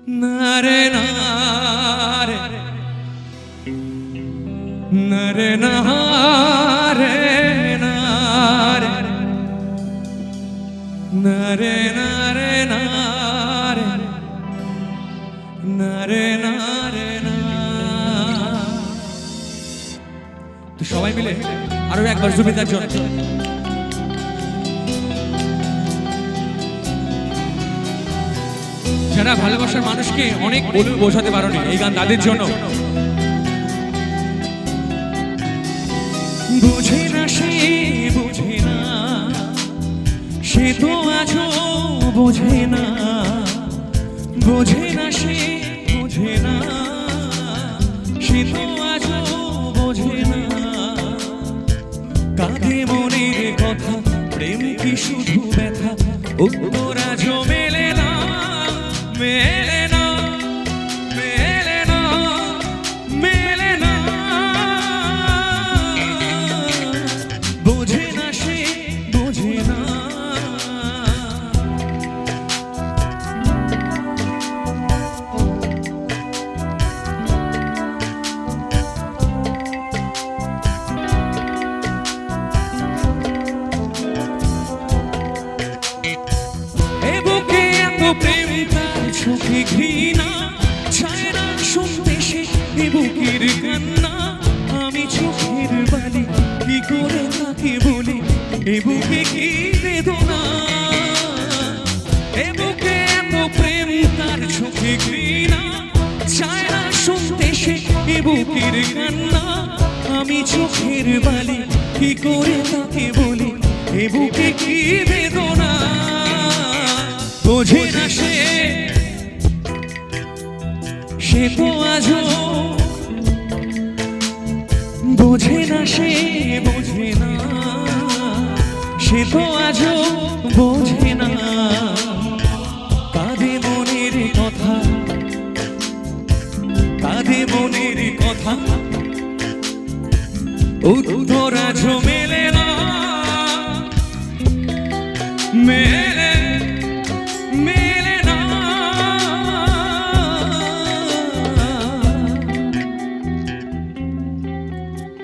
নারে নারে নারে নারে নারে নারে নারে নারে নারে নারে না। তো সবাই মিলে আরো একবার জুবিদার জন্য যারা ভালোবাসার মানুষকে অনেক বলে বোঝাতে পারোনি, এই গান তাদের জন্য। বুঝে না সে বুঝে না, সে তো আজও বোঝে না। বোঝে না সে বোঝে না, সে তো আজও বোঝে না। কাঁদে মনের কথা, প্রেম কি শুধু ব্যথা, উত্তর আজও মেলে না, মেলে না, মেলে না, মেলে না। বোঝে না সে বোঝে না। এ বুকে এত প্রেম, তার চোখে ঘৃণা, চায় না শুনতে সে এ বুকের কান্না। আমি চোখের বালি কি করে তাকে বলি, এ বুকে কি বেদনা। এ বুকে এত প্রেম, তার চোখে ঘৃণা, চায় না শুনতে সে এ বুকের কান্না। আমি চোখের বালি কি করে তাকে বলি, এ বুকে কি বেদনা। বোঝে না সে, সে তো আজও বোঝে না, সে বোঝে না, সে তো আজও বোঝে না। কাঁদে মনের কথা, কাঁদে মনের কথা, উত্তর আজও মেলে না, মেলে মেলে না।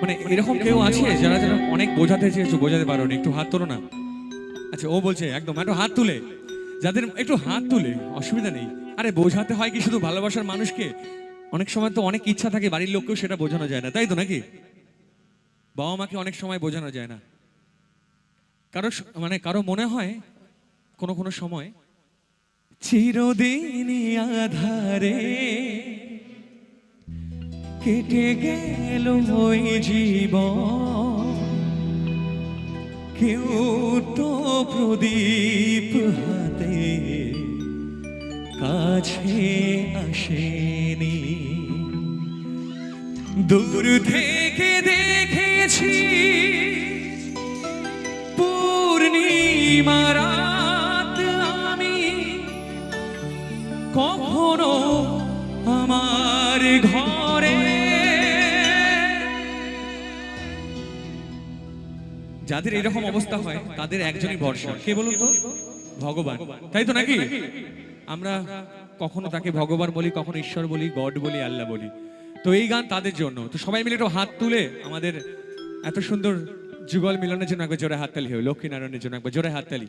মানে এরকম কেউ আছে যারা যারা অনেক বোঝাতে চেয়েছো, বোঝাতে পারোনি, একটু হাত তোলো না। আচ্ছা, ও বলছে একদম একটু হাত তুলে, যাদের একটু হাত তুলে, অসুবিধা নেই। আরে বোঝাতে হয় কি শুধু ভালোবাসার মানুষকে? অনেক সময় তো অনেক ইচ্ছা থাকে বাড়ির লোককেও, সেটা বোঝানো যায় না, তাই তো নাকি? বাবা মাকে অনেক সময় বোঝানো যায় না। কারো মানে কারো মনে হয় কোনো কোনো সময় চিরদিন আধারে কেটে গেল ওই জীবন, কেউ তো প্রদীপ হাতে কাছে আসেনি। দূর থেকে দেখেছি পূর্ণিমা রাত আমি, কখনো আমার ঘরে। যাদের এরকম অবস্থা হয় তাদের একজনই ভরসা, কে বলুন তো? ভগবান, তাই তো নাকি? আমরা কখনো তাকে ভগবান বলি, কখনো ঈশ্বর বলি, গড বলি, আল্লাহ বলি। তো এই গান তাদের জন্য। তো সবাই মিলে একটু হাত তুলে আমাদের এত সুন্দর যুগল মিলনের জন্য একবার জোরে হাততালি হবে, লক্ষ্মীনারায়ণের জন্য একবার জোরে হাততালি।